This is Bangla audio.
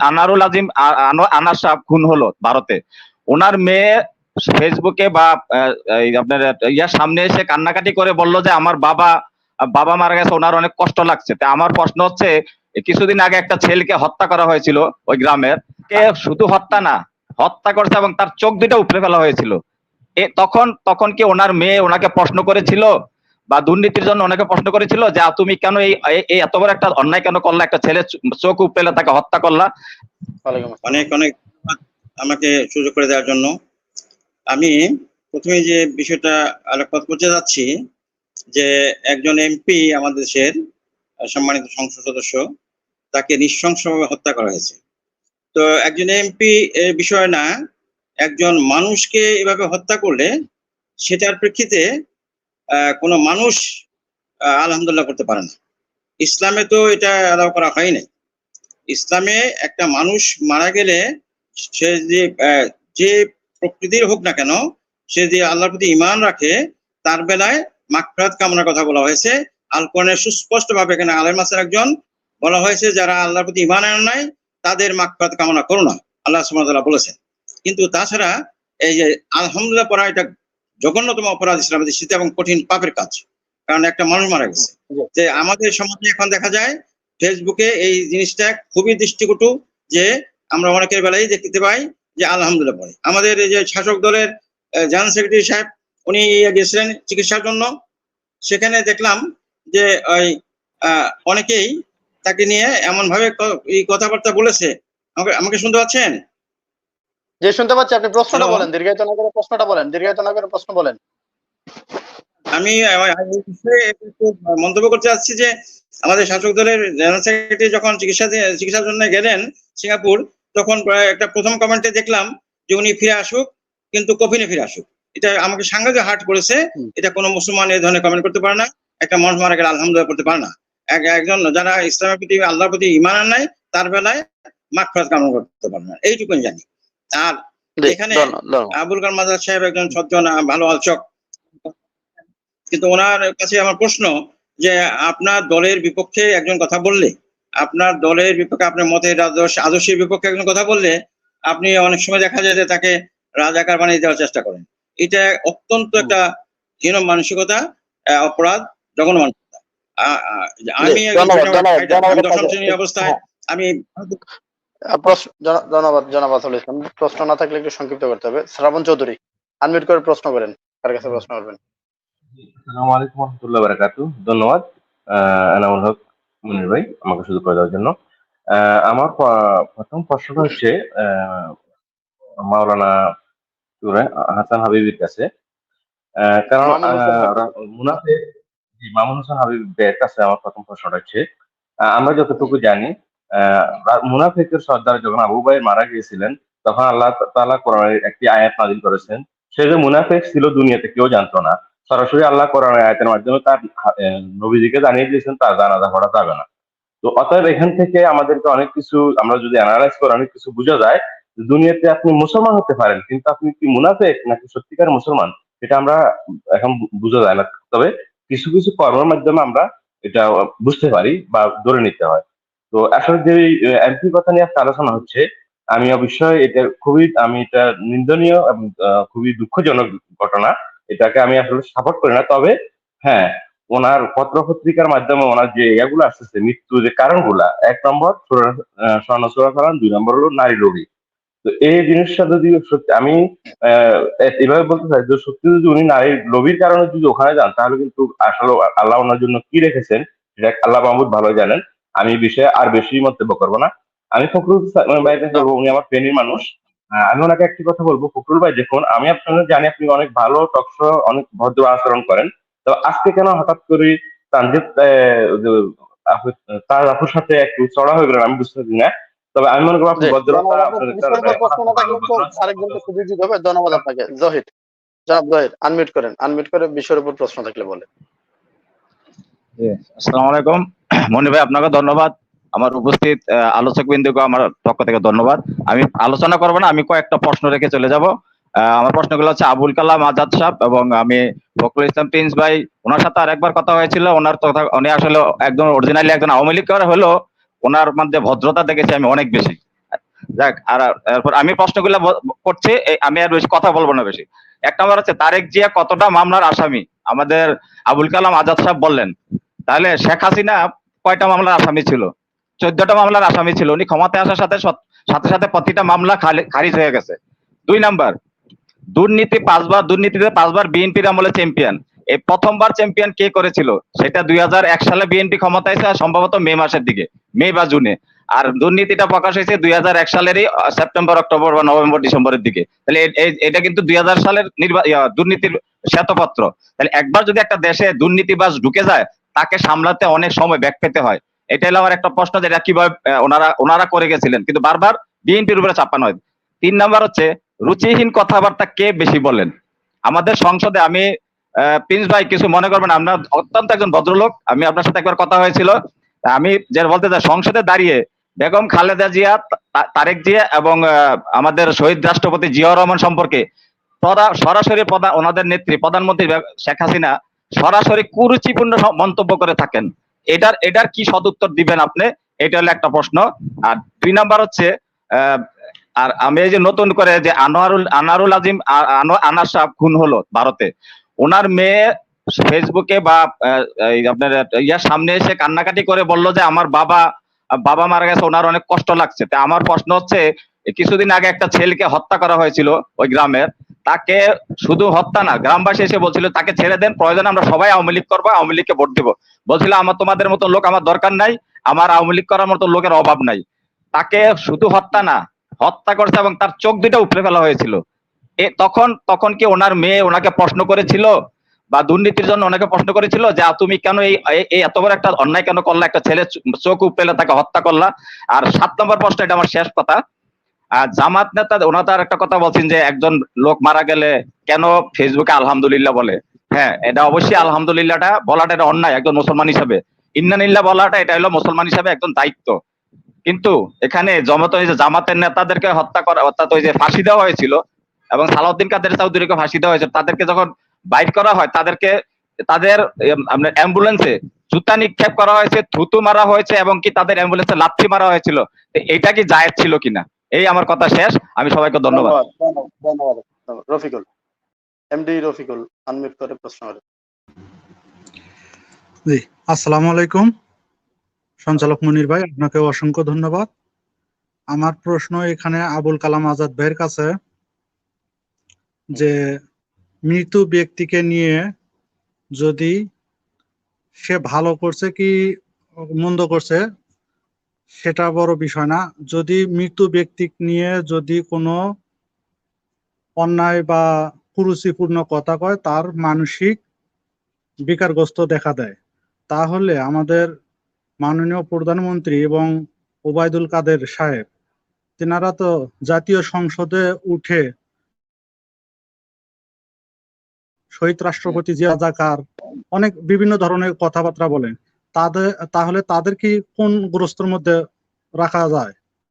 আনারুল আজিম আনার সাহেব খুন হলো ভারতে, ওনার মেয়ে ফেসবুকে বা আপনার ইয়ার সামনে এসে কান্নাকাটি করে বলল যে আমার বাবা বাবা মারা গেছে, ওনার অনেক কষ্ট লাগছে। তা আমার প্রশ্ন হচ্ছে, কিছুদিন আগে একটা ছেলেকে হত্যা করা হয়েছিল ওই গ্রামের, কে শুধু হত্যা না, হত্যা করছে এবং তার চোখ দুটো উপড়ে ফেলা হয়েছিল। তখন তখন কি ওনার মেয়ে ওনাকে প্রশ্ন করেছিল বা দুর্নীতির জন্য ওনাকে প্রশ্ন করেছিল যে তুমি কেন এই এত বড় একটা অন্যায় কেন করলা, একটা ছেলে চোখ উপড়ে তাকে হত্যা করলা? অনেক অনেক আমাকে সুযোগ করে দেওয়ার জন্য। আমি প্রথমে যে বিষয়টা আলোকপাত করতে যাচ্ছি, যে একজন এমপি আমাদের দেশের সম্মানিত সংসদ সদস্য, তাকে নৃশংসভাবে হত্যা করা হয়েছে। তো একজন এমপি এর বিষয় না, একজন মানুষকে এভাবে হত্যা করলে সেটার প্রেক্ষিতে কোনো মানুষ আলহামদুলিল্লাহ করতে পারে না। ইসলামে তো এটা অ্যালাউ করা হয় নাই। ইসলামে একটা মানুষ মারা গেলে সে যে প্রকৃতির হোক না কেন, সে যে আল্লাহর প্রতি ঈমান রাখে, তার বেলায় মাগফিরাত কামনার কথা বলা হয়েছে। আল কোরআনে সুস্পষ্ট ভাবে এখানে আলেম মাসের একজন বলা হয়েছে, যারা আল্লাহর প্রতি ঈমান আনে নাই তাদের মাগফিরাত কামনা করো না, আল্লাহ সুবহানাহু ওয়া তাআলা বলেছেন। কিন্তু তাছাড়া এই যে আলহামদুলিল্লাহ পড়া, এটা জঘন্যতম অপরাধ ইসলামের দৃষ্টিতে এবং কঠিন পাপের কাজ, কারণ একটা মানুষ মারা গেছে। যে আমাদের সমাজে এখন দেখা যায় ফেসবুকে এই জিনিসটা খুবই দৃষ্টিকটু, যে আমরা অনেকের বেলায় দেখতে পাই যে আলহামদুলিল্লাহ পড়ে। আমাদের এই যে শাসক দলের জেনারেল সেক্রেটারি সাহেব, উনি গেছিলেন চিকিৎসার জন্য, সেখানে দেখলাম যে ওই অনেকেই তাকে নিয়ে এমন ভাবে এই কথাবার্তা বলেছে। আমাকে শুনতে পাচ্ছেন? যে শুনতে পাচ্ছি, আপনি প্রশ্নটা বলেন, দীর্ঘায়িত না করে প্রশ্নটা বলেন, দীর্ঘায়িত না করে প্রশ্ন বলেন। জনাব ইসলাম, প্রশ্ন না থাকলে একটু সংক্ষিপ্ত করতে হবে। শ্রাবণ চৌধুরী, আনমিউট করে প্রশ্ন করেন, কার কাছে প্রশ্ন করবেন। আসসালামু আলাইকুম ওয়া রাহমাতুল্লাহি ওয়া বারাকাতুহু। ধন্যবাদ এনামুল হক মুনির ভাই আমাকে সুযোগ করে দেওয়ার জন্য। আমার প্রথম প্রশ্নটা হচ্ছে মাওলানা হাসান হাবিবের কাছে, কারণ মামুন হাসান হাবিবের কাছে আমার প্রথম প্রশ্নটা হচ্ছে, আমরা যতটুকু জানি মুনাফিকের সর্দার যখন আবু বাইর মারা গিয়েছিলেন, তখন আল্লাহ তাআলা কোরআনের একটি আয়াত নাযিল করেছেন। সে যে মুনাফিক ছিল দুনিয়াতে কেউ জানতো না, সরাসরি আল্লাহ কোরআনের আয়াতের মাধ্যমে তার নবীজিকে জানিয়ে দিয়েছেন তার জানাজা পড়া যাবে না। তো অতএব এখান থেকে আমাদেরকে অনেক কিছু, আমরা যদি অ্যানালাইজ করে অনেক কিছু বোঝা যায়। দুনিয়াতে আপনি মুসলমান হতে পারেন, কিন্তু আপনি কি মুনাফিক নাকি সত্যিকার মুসলমান, এটা আমরা এখন বোঝা যায় না। তবে কিছু কিছু কর্মের মাধ্যমে আমরা এটা বুঝতে পারি বা ধরে নিতে হয়। তো আসলে যে এমপি কথা নিয়ে আজকে আলোচনা হচ্ছে, আমি অবশ্যই এটা এটা নিন্দনীয় এবং খুবই দুঃখজনক ঘটনা। এটাকে আমি আসলে সাপোর্ট করি না। তবে হ্যাঁ, ওনার পত্র পত্রিকার মাধ্যমে ওনার যে ইয়াগুলো আসতেছে, মৃত্যু যে কারণগুলা, 1 নম্বর স্বর্ণ চোরাচালান, 2 নম্বর হলো নারী লবি। তো এই জিনিসটা যদি সত্যি, আমি এভাবে বলতে চাই যে সত্যি যদি উনি নারীর লবির কারণে যদি ওখানে যান, তাহলে কিন্তু আসলে আল্লাহ ওনার জন্য কি রেখেছেন সেটা আল্লাহ মাহমুদ ভালো জানেন। আমি এই বিষয়ে আর বেশি মন্তব্য করবো না। আমি ফখরুল ভাইকে বলবো, উনি আমার ফ্রেন্ডের মানুষ। আমি ওনাকে একটি কথা বলবো, ফখরুল ভাই দেখুন, আমি আপনাদের জানি আপনি অনেক ভালো টকশো, অনেক ভদ্র আচরণ করেন। তো আজকে কেন হঠাৎ করে তানজিদ তার আপুর সাথে একটু চড়া হয়ে গেলেন, আমি বুঝতে পারি না। তবে আমি মনে করবো আপনি ভদ্রতা, ধন্যবাদ আপনাকে। জহির, জনাব জহির, আনমিউট করেন, আনমিউট করে বিষয়ের উপর প্রশ্ন থাকলে বলেন। আসসালামু আলাইকুম মনির ভাই, আপনাকে ধন্যবাদ। আমার উপস্থিত আলোচক বিন্দুকে আমার পক্ষ থেকে ধন্যবাদ। আমি আলোচনা করবো না, আমি কয়েকটা প্রশ্ন রেখে চলে যাব। আমার প্রশ্নগুলো হচ্ছে আবুল কালাম আজাদ সাহেব এবং আমি ফখরুল ইসলাম প্রিন্স ভাই, ওনার সাথে আরেকবার কথা হয়েছিল। ওনার কথা, উনি আসলে একদম অরিজিনালি একজন আওয়ামী লীগ করে হলো, ওনার মধ্যে ভদ্রতা দেখেছি আমি অনেক বেশি। যাক, আর এরপর আমি প্রশ্নগুলো করছি, আমি আর বেশি কথা বলবো না বেশি। এক নম্বর হচ্ছে তারেক জিয়া কতটা মামলার আসামি আমাদের আবুল কালাম আজাদ সাহেব বললেন। তাহলে শেখ হাসিনা কয়টা মামলার আসামি ছিল? 14টা মামলার আসামি ছিল। উনি ক্ষমতায় আসার সাথে সাথে সাথে প্রতিটা মামলা খারিজ হয়ে গেছে। 2 নাম্বার, দুর্নীতিতে 5বার বিএনপির আমলে চ্যাম্পিয়ন। এই প্রথমবার চ্যাম্পিয়ন কে করেছিল? সেটা 2001 সালে বিএনপি ক্ষমতায় এসে সম্ভবত মে মাসের দিকে, মে বা জুনে। আর দুর্নীতিটা প্রকাশ হয়েছে 2001 সালেরই সেপ্টেম্বর, অক্টোবর বা নভেম্বর, ডিসেম্বরের দিকে। তাহলে এটা কিন্তু 2000 সালের দুর্নীতির শ্বেতপত্র। তাহলে একবার যদি একটা দেশে দুর্নীতিবাজ ঢুকে যায়, তাকে সামলাতে অনেক সময় ব্যাক পেতে হয়। এটা হলো আমার একটা প্রশ্ন, যেটা কিভাবে ওনারা করে গেছিলেন, কিন্তু বারবার বিএনপির উপরে চাপানো হয়। 3 নাম্বার হচ্ছে রুচিহীন কথাবার্তা কে বেশি বলেন আমাদের সংসদে? আমি প্রিন্স ভাই কিছু মনে করবেন, আমরা অত্যন্ত একজন ভদ্রলোক, আমি আপনার সাথে একবার কথা হয়েছিল। আমি যে বলতে চাই, সংসদে দাঁড়িয়ে বেগম খালেদা জিয়া, তারেক জিয়া এবং আমাদের শহীদ রাষ্ট্রপতি জিয়াউর রহমান সম্পর্কে সরাসরি ওনাদের নেত্রী প্রধানমন্ত্রী শেখ হাসিনা সরাসরি কুরুচিপূর্ণ মন্তব্য করে থাকেন। এটার কি সদুত্তর দিবেন আপনি? এটা হলো একটা প্রশ্ন। আর 2 নাম্বার হচ্ছে আর আমি এই যে নতুন করে যে আনোয়ারুল আজিম আনার সাহেব খুন হলো ভারতে, ওনার মেয়ে ফেসবুকে বা আপনার ইয়ার সামনে এসে কান্নাকাটি করে বলল যে আমার বাবা মারা গেছে, ওনার অনেক কষ্ট লাগছে। তা আমার প্রশ্ন হচ্ছে, কিছুদিন আগে একটা ছেলেকে হত্যা করা হয়েছিল ওই গ্রামের, তাকে শুধু হত্যা না, গ্রামবাসী এসে বলছিল তাকে ছেড়ে দেন, প্রয়োজনে আমরা সবাই আওয়ামী লীগ করবো, আওয়ামী লীগকে ভোট দেবো। বলছিল আমার তোমাদের মতো লোক আমার দরকার নাই, আমার আওয়ামী লীগ করার মতো লোকের অভাব নাই। তাকে শুধু হত্যা না, হত্যা করছে এবং তার চোখ দুইটা উপড়ে ফেলা হয়েছিল। তখন কি ওনার মেয়ে ওনাকে প্রশ্ন করেছিল, বা দুর্নীতির জন্য ওনাকে প্রশ্ন করেছিল যে তুমি কেন এই এত বড় একটা অন্যায় কেন করলা, একটা ছেলে চোখ উপড়ে তাকে হত্যা করলা? আর 7 নম্বর প্রশ্ন, এটা আমার শেষ কথা। জামাত নেতা ওনার একটা কথা বলছেন যে একজন লোক মারা গেলে কেন ফেসবুকে আলহামদুলিল্লাহ বলে। হ্যাঁ, এটা অবশ্যই আলহামদুলিল্লাহটা বলাটা এটা অন্যায় একজন মুসলমান হিসাবে। ইন্নানিল্লাহ বলাটা এটা হলো মুসলমান হিসাবে একজন দায়িত্ব। কিন্তু এখানে জামাতের নেতাদেরকে হত্যা করা, অর্থাৎ ওই যে ফাঁসি দেওয়া হয়েছিল এবং সালাউদ্দিন কাদের চৌধুরীকে ফাঁসি দেওয়া হয়েছিল, তাদেরকে যখন বাইট করা হয়, তাদের অ্যাম্বুলেন্সে জুতা নিক্ষেপ করা হয়েছে, থুতু মারা হয়েছে এবং কি তাদের অ্যাম্বুলেন্সে লাথি মারা হয়েছিল। এটা কি জায়েজ ছিল কিনা? এই আমার কথা শেষ। আমি সবাইকে ধন্যবাদ। ধন্যবাদ। রফিকুল, এমডি রফিকুল, আনমিউট করে প্রশ্ন করেন। জি, আসসালামু আলাইকুম সঞ্চালক মনির ভাই, আপনাকে অসংখ্য ধন্যবাদ। আমার প্রশ্ন এখানে আবুল কালাম আজাদ ভাইয়ের কাছে, যে মৃত ব্যক্তিকে নিয়ে যদি সে ভালো করছে কি মন্দ করছে সেটা বড় বিষয় না, যদি মৃত ব্যক্তি নিয়ে যদি কোনো অন্যায় বা কুরুচিপূর্ণ কথা কয়, তার মানসিক বিকারগ্রস্ত দেখা দেয়, তাহলে আমাদের মাননীয় প্রধানমন্ত্রী এবং ওবায়দুল কাদের সাহেব, তেনারা তো জাতীয় সংসদে উঠে শহীদ রাষ্ট্রপতি জিয়া রাজাকার অনেক বিভিন্ন ধরনের কথাবার্তা বলেন, তাহলে তাদের কি কোন গ্রস্তের মধ্যে রাখা যায়?